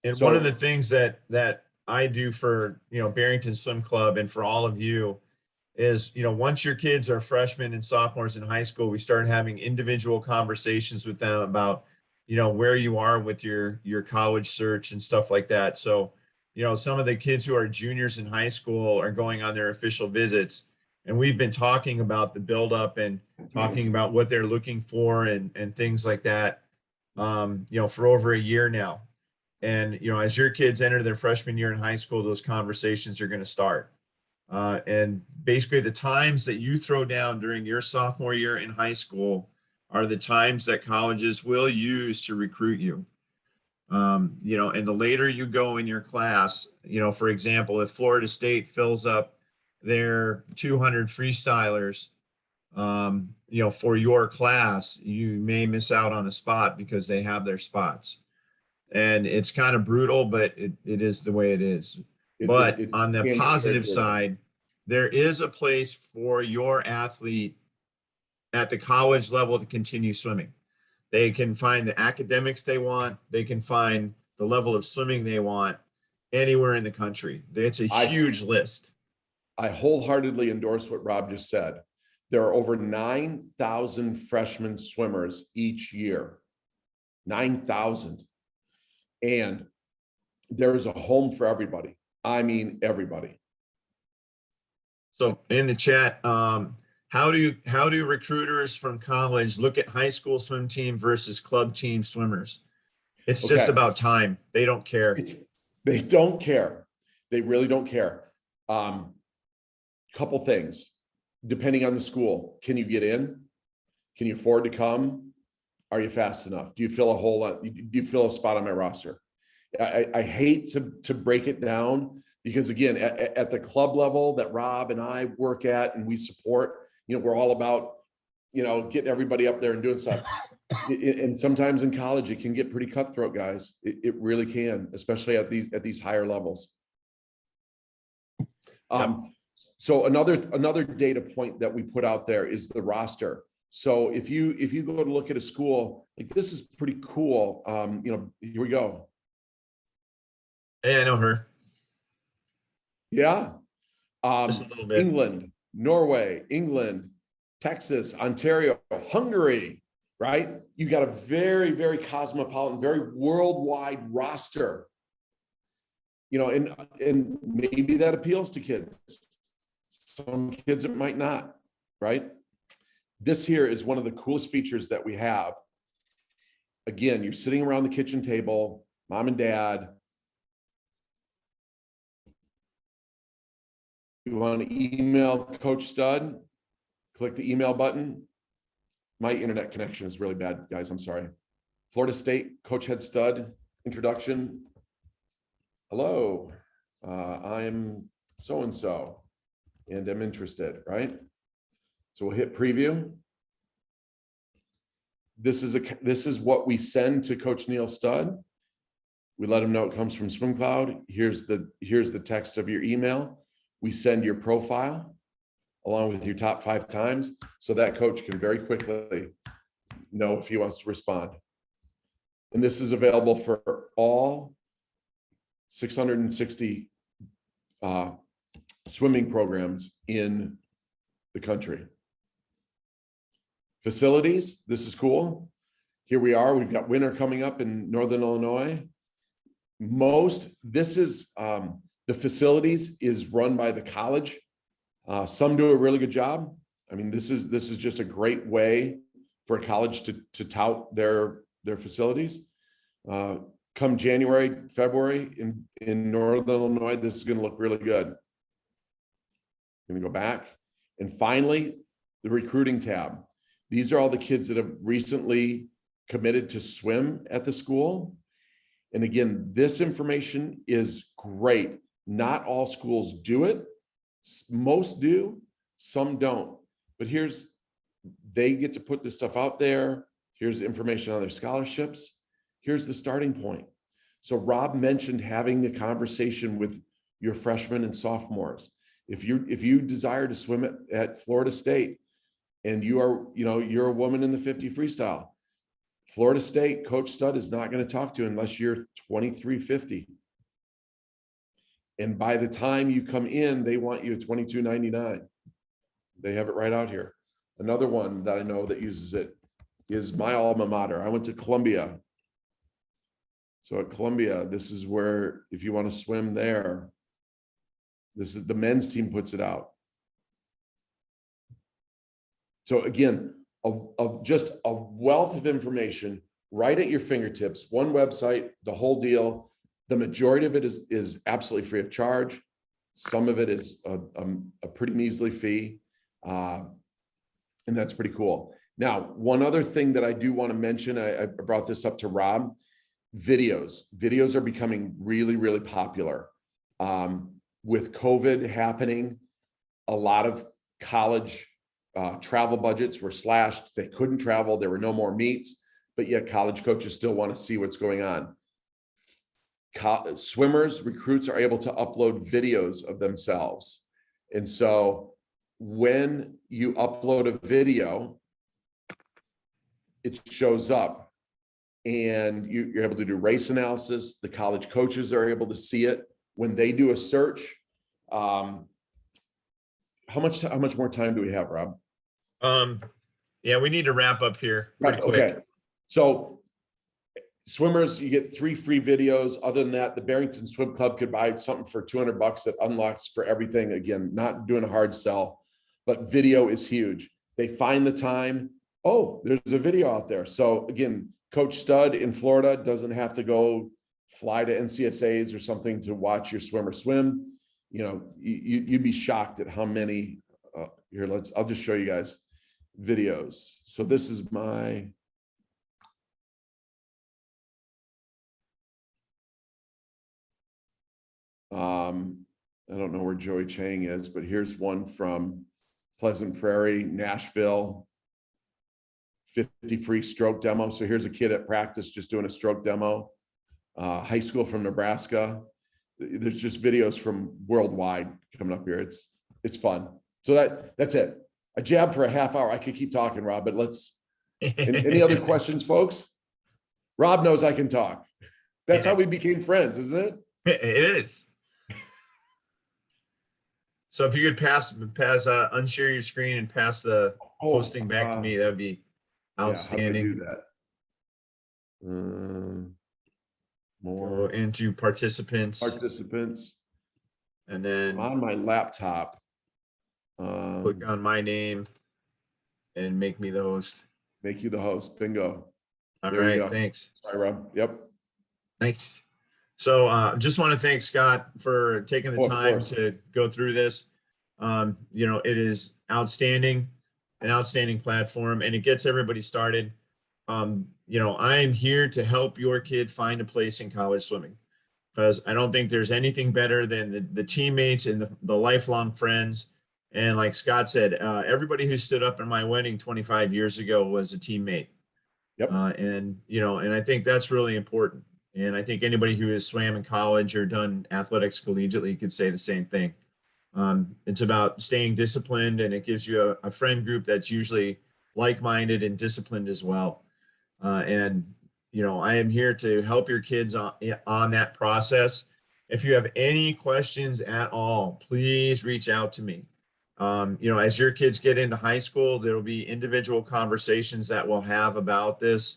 And one of the things that I do for, Barrington Swim Club and for all of you is, once your kids are freshmen and sophomores in high school, we start having individual conversations with them about, where you are with your college search and stuff like that. So, some of the kids who are juniors in high school are going on their official visits, and we've been talking about the buildup and talking about what they're looking for and things like that, for over a year now. And, as your kids enter their freshman year in high school, those conversations are going to start. And basically the times that you throw down during your sophomore year in high school are the times that colleges will use to recruit you. And the later you go in your class, for example, if Florida State fills up their 200 freestylers, for your class, you may miss out on a spot because they have their spots. And it's kind of brutal, but it is the way it is. But it on the can get positive very brutal. side, there is a place for your athlete at the college level to continue swimming. They can find the academics they want. They can find the level of swimming they want anywhere in the country. It's a I huge list. I wholeheartedly endorse what Rob just said. There are over 9,000 freshman swimmers each year. 9,000. And there is a home for everybody. I mean, everybody. So in the chat, how do recruiters from college look at high school swim team versus club team swimmers? It's just Okay. about time. They don't care. They don't care. They really don't care. Couple things, depending on the school. Can you get in? Can you afford to come? Are you fast enough? Do you fill a hole? Do you fill a spot on my roster? I hate to break it down because again, at the club level that Rob and I work at and we support, we're all about, getting everybody up there and doing stuff. And sometimes in college, it can get pretty cutthroat, guys. It really can, especially at these higher levels. So another data point that we put out there is the roster. So if you go to look at a school, like this is pretty cool. Here we go. Hey, I know her. Yeah. Just a little bit. England, Norway, Texas, Ontario, Hungary, right? You got a very, very cosmopolitan, very worldwide roster. And maybe that appeals to kids. Some kids it might not, right? This here is one of the coolest features that we have. Again, you're sitting around the kitchen table, mom and dad. You want to email Coach Stud, click the email button. My internet connection is really bad, guys. I'm sorry. Florida State, Coach Head Stud, introduction. Hello, I'm so-and-so, and I'm interested, right? So we'll hit preview. This is what we send to Coach Neil Stud. We let him know it comes from SwimCloud. Here's the text of your email. We send your profile along with your top 5 times so that coach can very quickly know if he wants to respond. And this is available for all 660 swimming programs in the country. Facilities, this is cool. Here we are, we've got winter coming up in Northern Illinois. The facilities is run by the college. Some do a really good job. I mean, this is just a great way for a college to tout their facilities. Come January, February in Northern Illinois, this is going to look really good. I'm going to go back. And finally, the recruiting tab. These are all the kids that have recently committed to swim at the school. And again, this information is great. Not all schools do it. Most do, some don't. But they get to put this stuff out there. Here's information on their scholarships. Here's the starting point. So Rob mentioned having a conversation with your freshmen and sophomores. If you desire to swim at Florida State and you're a woman in the 50 freestyle, Florida State Coach Stud is not going to talk to you unless you're 2350. And by the time you come in, they want you at $22.99. They have it right out here. Another one that I know that uses it is my alma mater. I went to Columbia. So at Columbia, this is where, if you want to swim there, this is the men's team puts it out. So again, just a wealth of information right at your fingertips, one website, the whole deal. The majority of it is absolutely free of charge. Some of it is a pretty measly fee. And that's pretty cool. Now, one other thing that I do want to mention, I brought this up to Rob, videos. Videos are becoming really, really popular. With COVID happening, a lot of college travel budgets were slashed. They couldn't travel. There were no more meets, but yet college coaches still want to see what's going on. swimmers, recruits are able to upload videos of themselves. And so when you upload a video, it shows up and you're able to do race analysis. The college coaches are able to see it when they do a search. How much more time do we have, Rob? Yeah, we need to wrap up here pretty quick. Okay. So swimmers, you get 3 free videos. Other than that, the Barrington Swim Club could buy something for $200 that unlocks for everything. Again, not doing a hard sell, but video is huge. They find the time. Oh, there's a video out there. So again, Coach Stud in Florida doesn't have to go fly to NCSAs or something to watch your swimmer swim. You know, you'd be shocked at how many. Here, I'll just show you guys videos. So this is my. I don't know where Joey Chang is, but here's one from Pleasant Prairie, Nashville, 50 free stroke demo. So here's a kid at practice just doing a stroke demo. High school from Nebraska. There's just videos from worldwide coming up here. It's fun. So that's it. A jab for a half hour. I could keep talking, Rob, but let's. Any other questions, folks? Rob knows I can talk. That's how we became friends, isn't it? It is. So if you could unshare your screen and pass the posting back to me, that would be outstanding. Yeah, how do I do that? Go into participants, and then on my laptop. Click on my name and make me the host. Make you the host. Bingo. All right. Thanks. Sorry, Rob. Yep. Thanks. So just want to thank Scott for taking the time to go through this. You know, it is outstanding, an outstanding platform, and it gets everybody started. You know, I am here to help your kid find a place in college swimming, because I don't think there's anything better than the teammates and the lifelong friends. And like Scott said, everybody who stood up in my wedding 25 years ago was a teammate. Yep. And, you know, and I think that's really important. And I think anybody who has swam in college or done athletics collegiately could say the same thing. It's about staying disciplined, and it gives you a friend group that's usually like-minded and disciplined as well. And, you know, I am here to help your kids on that process. If you have any questions at all, please reach out to me. You know, as your kids get into high school, there will be individual conversations that we'll have about this,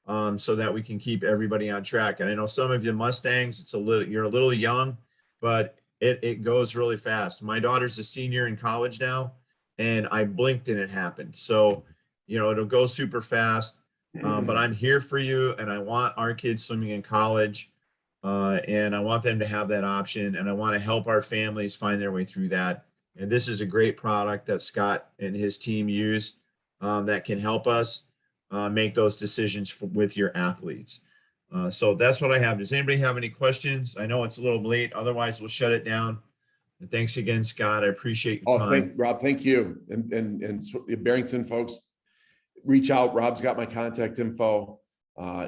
so that we can keep everybody on track. And I know some of you Mustangs, you're a little young, but it goes really fast. My daughter's a senior in college now, and I blinked and it happened. So, you know, it'll go super fast. But I'm here for you, and I want our kids swimming in college, and I want them to have that option, and I want to help our families find their way through that. And this is a great product that Scott and his team use, that can help us make those decisions with your athletes. So that's what I have. Does anybody have any questions? I know it's a little late. Otherwise, we'll shut it down. And thanks again, Scott. I appreciate your time. Rob, thank you. And Barrington folks, reach out. Rob's got my contact info.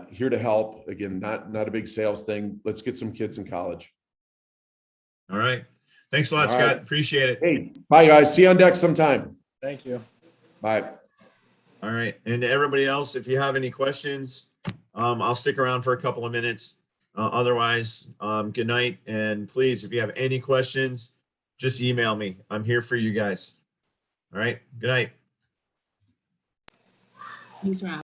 Here to help. Again, not a big sales thing. Let's get some kids in college. All right. Thanks a lot, Scott. Right. Appreciate it. Hey, bye guys. See you on deck sometime. Thank you. Bye. All right. And to everybody else, if you have any questions, I'll stick around for a couple of minutes. Otherwise, good night. And please, if you have any questions, just email me. I'm here for you guys. All right. Good night. Thanks, Rob.